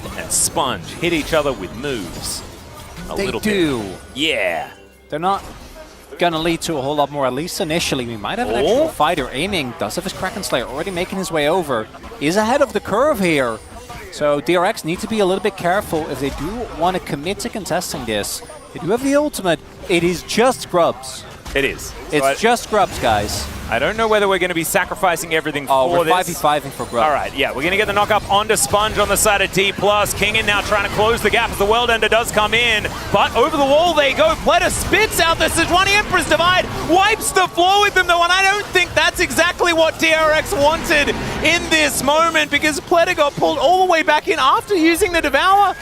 And Sponge hit each other with moves. They do. Yeah. They're not gonna lead to a whole lot more, at least initially. We might have an actual fighter aiming. Does have his Kraken Slayer already making his way over. Is ahead of the curve here. So DRX need to be a little bit careful if they do want to commit to contesting this. They do have the ultimate. It is just grubs. It is. It's just grubs, guys. I don't know whether we're going to be sacrificing everything for this. Oh, we're 5v5ing for grubs. All right, yeah, we're going to get the knock-up onto Sponge on the side of D+. Kingin now trying to close the gap as the World Ender does come in. But over the wall they go. Pleta spits out the Sejuani Emperor's Divide, wipes the floor with them, though, and I don't think that's exactly what DRX wanted in this moment, because Pleta got pulled all the way back in after using the Devour.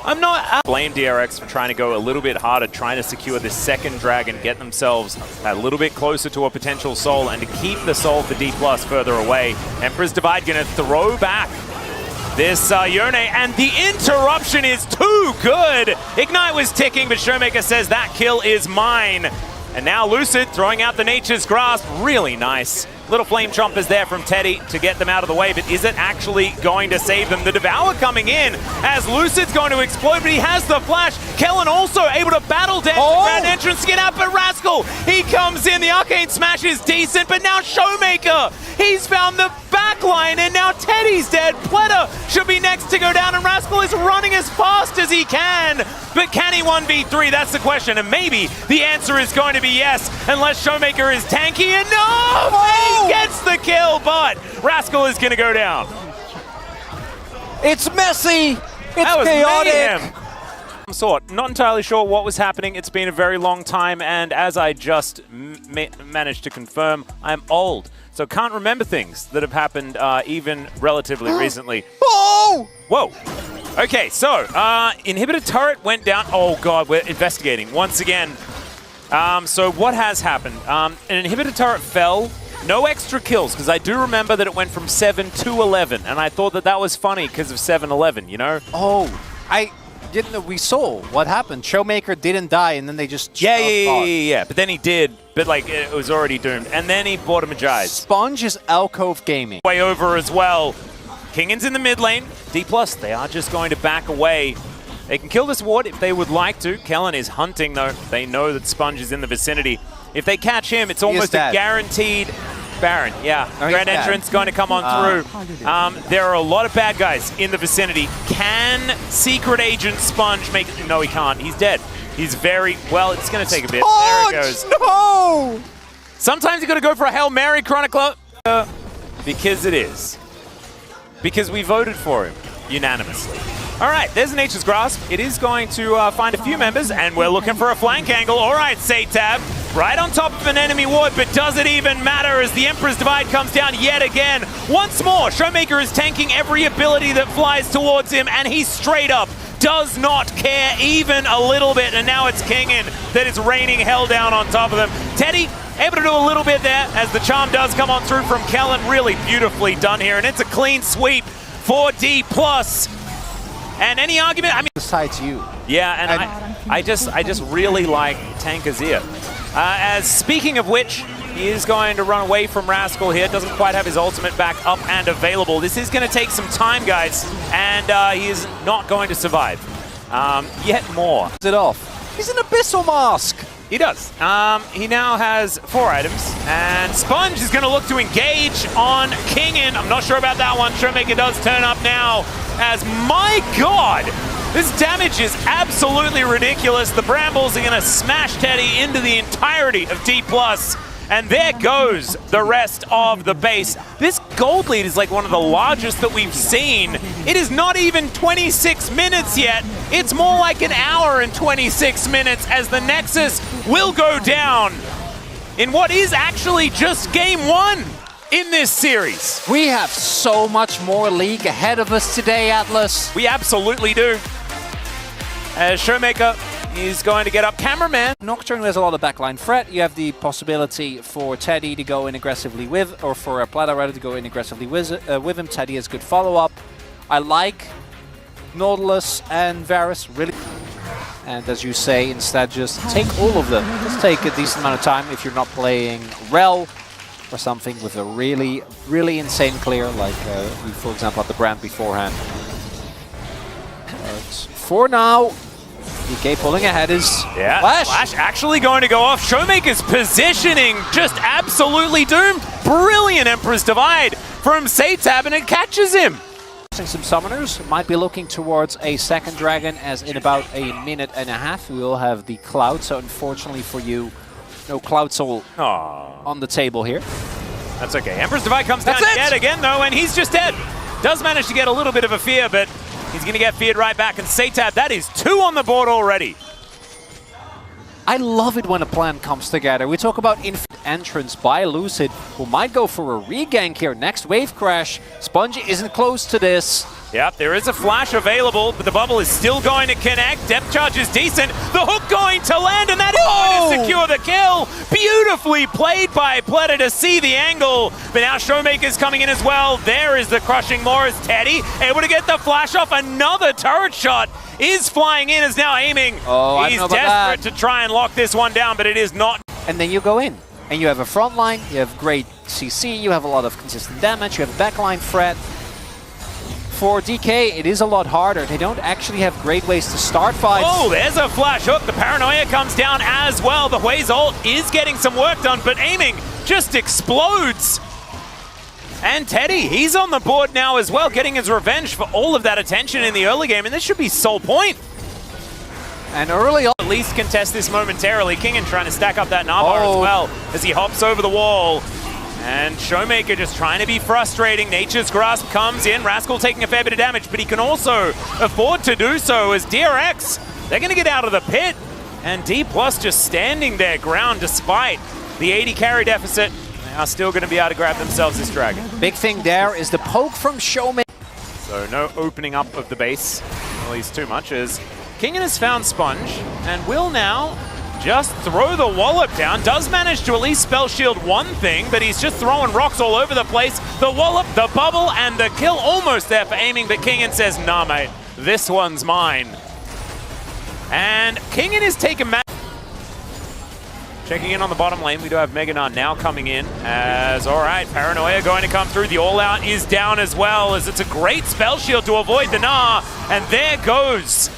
I'm not... Blame DRX for trying to go a little bit harder, trying to secure this second dragon, get themselves a little bit closer to a potential soul, and to keep the soul for D+ further away. Emperor's Divide gonna throw back this Yone, and the interruption is too good! Ignite was ticking, but Showmaker says that kill is mine. And now Lucid throwing out the Nature's Grasp, really nice. Little flame chompers there from Teddy to get them out of the way, but is it actually going to save them? The Devour coming in as Lucid's going to explode, but he has the flash. Kellen also able to battle down the grand entrance to get out, but Rascal, he comes in. The Arcane Smash is decent, but now Showmaker, he's found the backline, and now Teddy's dead. Pleta should be next to go down, and Rascal is running as fast as he can. But can he 1v3? That's the question, and maybe the answer is going to be yes, unless Showmaker is tanky, and no! He gets the kill, but Rascal is going to go down. It's messy! It's chaotic! Not entirely sure what was happening. It's been a very long time, and as I just managed to confirm, I'm old. So can't remember things that have happened even relatively recently. Oh! Whoa! Okay, so inhibitor turret went down. Oh god, we're investigating once again. So what has happened? An inhibitor turret fell. No extra kills, because I do remember that it went from 7 to 11, and I thought that that was funny because of 7-11, you know? Oh, I didn't know. We saw what happened. Showmaker didn't die, and then they just... Yeah. But then he did, but like it was already doomed. And then he bought him a Jais. Sponge is Alcove Gaming. Way over as well. Kingin's in the mid lane. D+, they are just going to back away. They can kill this ward if they would like to. Kellen is hunting, though. They know that Sponge is in the vicinity. If they catch him, it's almost a guaranteed Baron. Yeah, Grand Entrance going to come on through. There are a lot of bad guys in the vicinity. Can Secret Agent Sponge make... No, he can't. He's dead. He's very... Well, it's going to take a bit. There it goes. No! Sometimes you got to go for a Hail Mary Chronicler. Because it is. Because we voted for him unanimously. All right, there's Nature's Grasp. It is going to find a few members, and we're looking for a flank angle. All right, Satab, right on top of an enemy ward, but does it even matter as the Emperor's Divide comes down yet again? Once more, Showmaker is tanking every ability that flies towards him, and he straight up does not care even a little bit, and now it's Kingin that is raining hell down on top of them. Teddy able to do a little bit there as the charm does come on through from Kellen. Really beautifully done here, and it's a clean sweep for D+. And any argument, I mean... Besides you. Yeah, and I just really like Tankazir. As speaking of which, he is going to run away from Rascal here. Doesn't quite have his ultimate back up and available. This is going to take some time, guys, and he is not going to survive. Yet more. It off. He's an Abyssal Mask. He does. He now has 4 items, and Sponge is going to look to engage on Kingin. I'm not sure about that one. Showmaker does turn up now, as my god, this damage is absolutely ridiculous. The Brambles are going to smash Teddy into the entirety of D+, and there goes the rest of the base. This gold lead is like one of the largest that we've seen. It is not even 26 minutes yet. It's more like an hour and 26 minutes as the Nexus will go down in what is actually just game 1 in this series. We have so much more League ahead of us today, Atlas. We absolutely do. As Showmaker is going to get up. Cameraman. Nocturne has a lot of backline threat. You have the possibility for Teddy to go in aggressively with, or for Pleta rather to go in aggressively with him. Teddy has good follow-up. I like Nautilus and Varus, really. And as you say, instead just take all of them. Just take a decent amount of time if you're not playing Rel or something with a really, really insane clear, like we, for example, had the brand beforehand. But for now, DK pulling ahead is Flash actually going to go off. Showmaker's positioning just absolutely doomed. Brilliant Emperor's Divide from Satab, and it catches him. Some summoners might be looking towards a second dragon, as in about a minute and a half we will have the Cloud. So unfortunately for you, no Cloud Soul on the table here. That's okay. Emperor's Divide comes down yet again though, and he's just dead. Does manage to get a little bit of a fear, but he's going to get feared right back. And Satab, that is 2 on the board already. I love it when a plan comes together. We talk about infinite entrance by Lucid, who might go for a regank here. Next wave crash. Sponge isn't close to this. Yep, there is a flash available, but the bubble is still going to connect. Depth charge is decent. The hook going to land, and that is going to secure the kill. Beautifully played by Pleta to see the angle, but now Showmaker's coming in as well. There is the crushing more as Teddy able to get the flash off. Another turret shot is flying in, is now aiming. He's desperate to try and lock this one down, but it is not. And then you go in, and you have a front line, you have great CC, you have a lot of consistent damage, you have backline threat. For DK, it is a lot harder. They don't actually have great ways to start fights. Oh, there's a flash hook. The paranoia comes down as well. The Hui's ult is getting some work done, but aiming just explodes. And Teddy, he's on the board now as well, getting his revenge for all of that attention in the early game, and this should be sole point. And early on, at least contest this momentarily. Kingen trying to stack up that Navar as well as he hops over the wall. And Showmaker just trying to be frustrating. Nature's Grasp comes in. Rascal taking a fair bit of damage, but he can also afford to do so as DRX, they're going to get out of the pit. And D+ just standing their ground despite the 80 carry deficit. They are still going to be able to grab themselves this dragon. Big thing there is the poke from Showmaker. So no opening up of the base, at least too much, as Kingen has found Sponge and will now just throw the wallop down. Does manage to at least spell shield one thing, but he's just throwing rocks all over the place. The wallop, the bubble, and the kill almost there for aiming, but Kingen says, nah, mate, this one's mine. And Kingen is taken back. Checking in on the bottom lane, we do have Meganon now coming in as, all right, Paranoia going to come through. The all-out is down as well, as it's a great spell shield to avoid the Nah, and there goes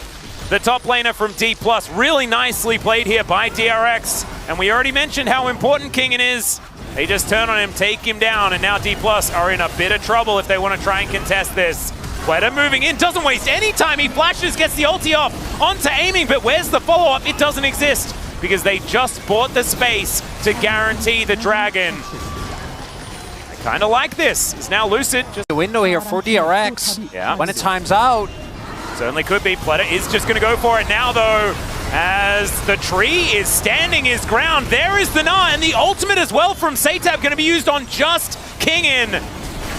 the top laner from D+. Really nicely played here by DRX. And we already mentioned how important Kingen is. They just turn on him, take him down, and now D+ are in a bit of trouble if they want to try and contest this. Pleta moving in, doesn't waste any time. He flashes, gets the ulti off onto aiming, but where's the follow-up? It doesn't exist because they just bought the space to guarantee the dragon. I kind of like this. It's now Lucid. Just the window here for DRX. Yeah. When it times out, certainly could be. Pleta is just going to go for it now, though, as the tree is standing his ground. There is the Nah, and the ultimate as well from Satab going to be used on just Kingen.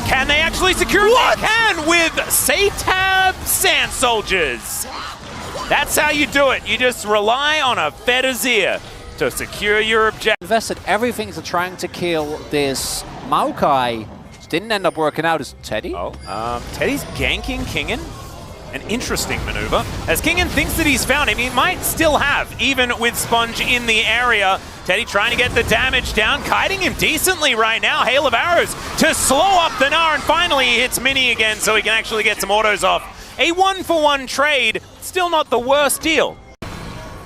Can they actually secure it? They can with Satab Sand Soldiers. That's how you do it. You just rely on a Fedazir to secure your objective. Invested everything to trying to kill this Maokai. Didn't end up working out as Teddy. Teddy's ganking Kingen. An interesting maneuver, as Kingen thinks that he's found him. He might still have, even with Sponge in the area. Teddy trying to get the damage down, kiting him decently right now. Hail of arrows to slow up the Nah, and finally he hits Mini again so he can actually get some autos off. A 1-for-1 trade, still not the worst deal.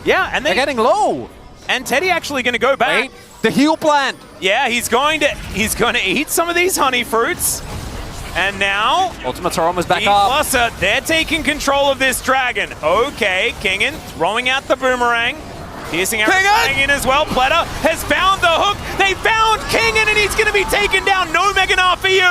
Yeah, and they're getting low. And Teddy actually going to go back. Wait, the heal plant. Yeah, he's going to eat some of these honey fruits. And now, Ultimates are almost back up. They're taking control of this dragon. Okay, Kingen throwing out the boomerang. Piercing everything in as well. Pleta has found the hook. They found Kingen, and he's going to be taken down. No Meganar for you.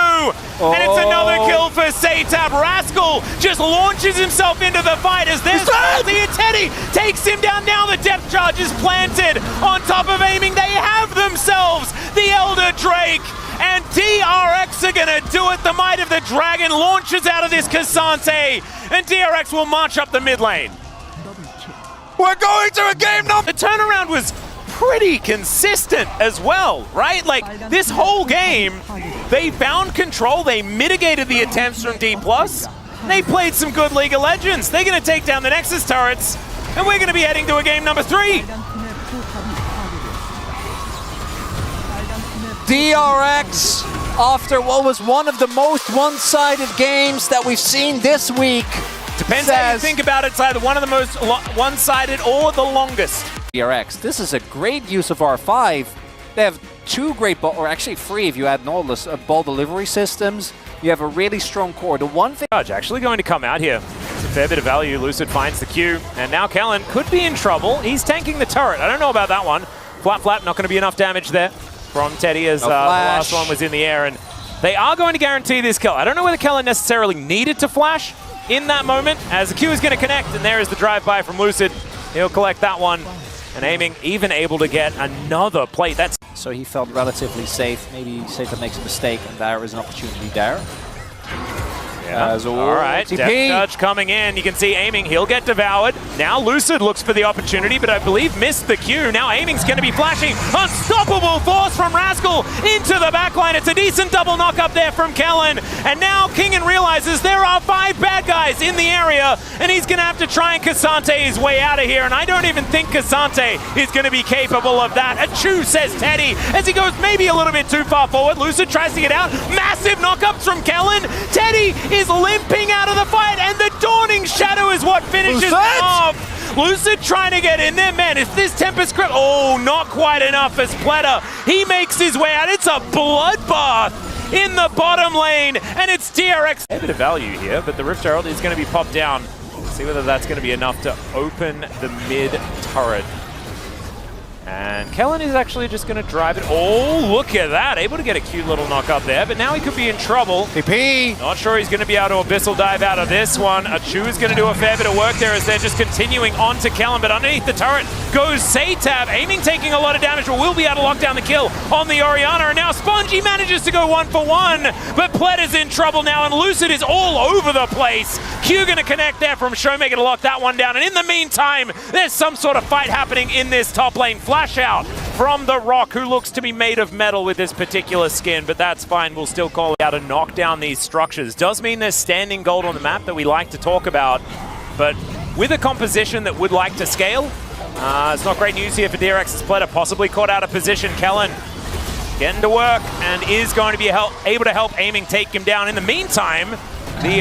And it's another kill for Satab. Rascal just launches himself into the fight as there's penalty, and Teddy takes him down. Now the depth charge is planted on top of aiming. They have themselves the Elder Drake. And DRX are going to do it. The Might of the Dragon launches out of this Cassante, and DRX will march up the mid lane. We're going to a game now. The turnaround was pretty consistent as well, right? Like, this whole game, they found control. They mitigated the attempts from D+. They played some good League of Legends. They're going to take down the Nexus turrets, and we're going to be heading to a game number 3. DRX, after what was one of the most one-sided games that we've seen this week, Depends how you think about it. It's either one of the most one-sided or the longest. DRX, this is a great use of R5. They have two great, or actually three if you add Nautilus, ball delivery systems. You have a really strong core. The one thing... Actually going to come out here. It's a fair bit of value. Lucid finds the Q, and now Kellen could be in trouble. He's tanking the turret. I don't know about that one. Flap, not going to be enough damage there from Teddy as the last one was in the air, and they are going to guarantee this kill. I don't know whether Kellen necessarily needed to flash in that moment, as the Q is going to connect, and there is the drive-by from Lucid. He'll collect that one, and Aiming even able to get another plate. That's so he felt relatively safe. Maybe Satan makes a mistake, and there is an opportunity there. Yeah. All right, Deft touch coming in. You can see Aiming, he'll get devoured. Now Lucid looks for the opportunity, but I believe missed the Q. Now Aiming's going to be flashing. Unstoppable force from Rascal into the backline. It's a decent double knock up there from Kellen. And now Kingen realizes there are 5 bad guys in the area, and he's going to have to try and Cassante his way out of here. And I don't even think Cassante is going to be capable of that. Achoo, says Teddy, as he goes maybe a little bit too far forward. Lucid tries to get out. Massive knockups from Kellen. Teddy is limping out of the fight, and the Dawning Shadow is what finishes him off. Lucid trying to get in there. Man, is this Tempest Grip? Oh, not quite enough as Pleta. He makes his way out. It's a bloodbath in the bottom lane, and it's DRX. A bit of value here, but the Rift Herald is going to be popped down. See whether that's going to be enough to open the mid turret. And Kellen is actually just going to drive it. Oh, look at that. Able to get a cute little knock up there, but now he could be in trouble. PP. Not sure he's going to be able to Abyssal dive out of this one. Achoo is going to do a fair bit of work there as they're just continuing on to Kellen, but underneath the turret goes Satab. Aiming taking a lot of damage, but will be able to lock down the kill on the Orianna. And now Spongy manages to go 1-for-1, but Pleta's in trouble now, and Lucid is all over the place. Q going to connect there from Showmaker to lock that one down. And in the meantime, there's some sort of fight happening in this top lane. Flash out from the Rock, who looks to be made of metal with this particular skin, but that's fine. We'll still call it out to knock down these structures. Does mean there's standing gold on the map that we like to talk about, but with a composition that would like to scale, it's not great news here for DRX's Pleta. Possibly caught out of position. Kellen getting to work and is going to be able to help Aiming take him down. In the meantime, the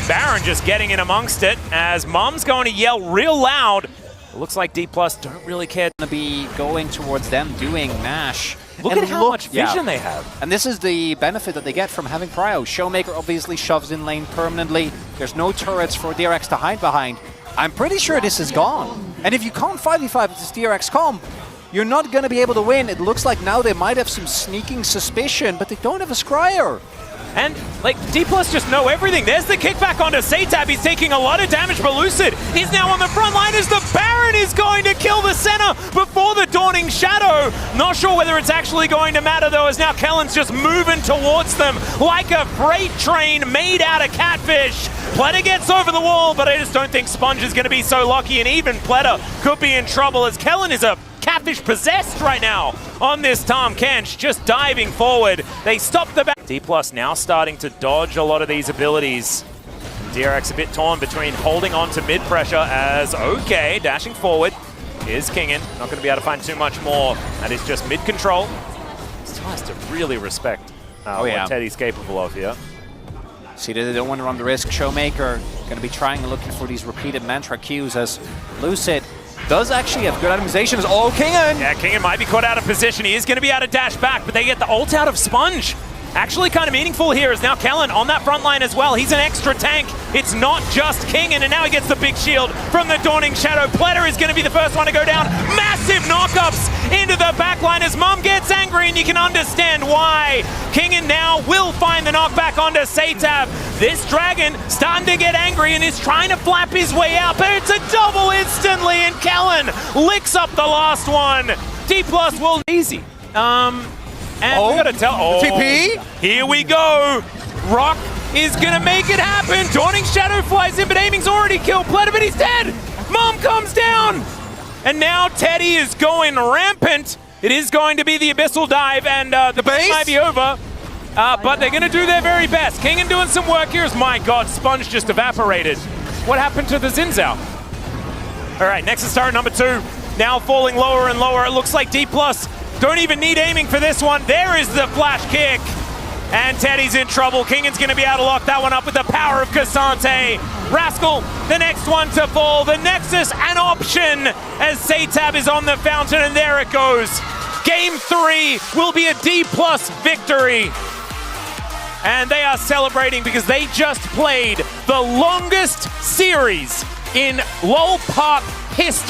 Baron just getting in amongst it as Mom's going to yell real loud. It looks like D+ don't really care. Going to be going towards them doing Nash. Look at how much vision they have. And this is the benefit that they get from having Prio. Showmaker obviously shoves in lane permanently. There's no turrets for DRX to hide behind. I'm pretty sure this is gone. And if you can't 5v5 with this DRX comp, you're not going to be able to win. It looks like now they might have some sneaking suspicion, but they don't have a Scryer. And, like, D+ just know everything. There's the kickback onto Satab. He's taking a lot of damage, but Lucid is now on the front line as the Baron is going to kill the center before the Dawning Shadow. Not sure whether it's actually going to matter, though, as now Kellen's just moving towards them like a freight train made out of catfish. Pleta gets over the wall, but I just don't think Sponge is going to be so lucky, and even Pleta could be in trouble as Kellen is a catfish possessed right now on this Tom Kench, just diving forward. They stop the back. D+ now starting to dodge a lot of these abilities. DRX a bit torn between holding on to mid pressure as okay, dashing forward is Kingen. Not going to be able to find too much more. That is just mid control. Still has to really respect what Teddy's capable of here. See, they don't want to run the risk. Showmaker going to be trying and looking for these repeated mantra Qs as Lucid does actually have good itemizations. Oh, Kingen! Yeah, Kingen might be caught out of position. He is going to be able to dash back, but they get the ult out of Sponge. Actually kind of meaningful here is now Kellen on that front line as well. He's an extra tank. It's not just Kingen, and now he gets the big shield from the Dawning Shadow. Pleta is going to be the first one to go down. Massive knockups into the backline as Mom gets angry, and you can understand why. Kingen now will find the knockback onto Satab. This dragon starting to get angry and is trying to flap his way out, but it's a double instantly, and Kellen licks up the last one. D+ will easy. And we gotta tell. Oh, TP. Here we go. Rock is gonna make it happen. Dawning Shadow flies in, but Aiming's already killed Pleta, but he's dead. Mom comes down, and now Teddy is going rampant. It is going to be the Abyssal dive, and the base might be over. But they're gonna do their very best. Kingen doing some work here. My God, Sponge just evaporated. What happened to the Xin Zhao? All right, Nexus Turret number 2 now falling lower and lower. It looks like D+ don't even need aiming for this one. There is the flash kick. And Teddy's in trouble. Kingen's going to be able to lock that one up with the power of Cassante. Rascal, the next one to fall. The Nexus, an option as Satab is on the fountain, and there it goes. Game 3 will be a D+ victory. And they are celebrating because they just played the longest series in LoL Park history.